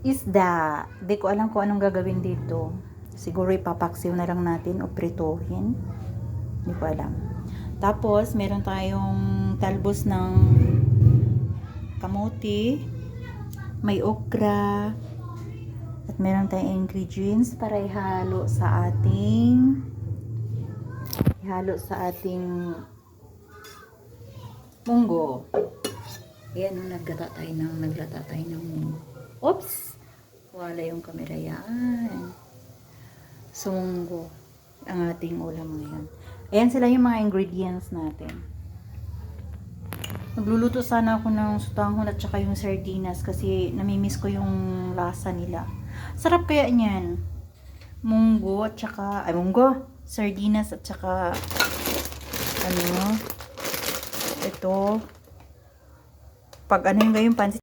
isda. Di ko alam kung anong gagawin dito. Siguro ipapaksiw na lang natin o prituhin. Di ko alam. Tapos, meron tayong talbos ng kamote. May okra. At meron tayong ingredients para ihalo sa ating munggo. Ayan, naglata tayo ng munggo. Oops! Wala yung camera yan. So, munggo. Ang ating ulam ngayon. Ayan sila yung mga ingredients natin. Nagluluto sana ako ng sutanghon at saka yung sardinas kasi namimiss ko yung lasa nila. Sarap kaya niyan. Munggo at saka, sardinas at saka, ito, pag ano yung pansit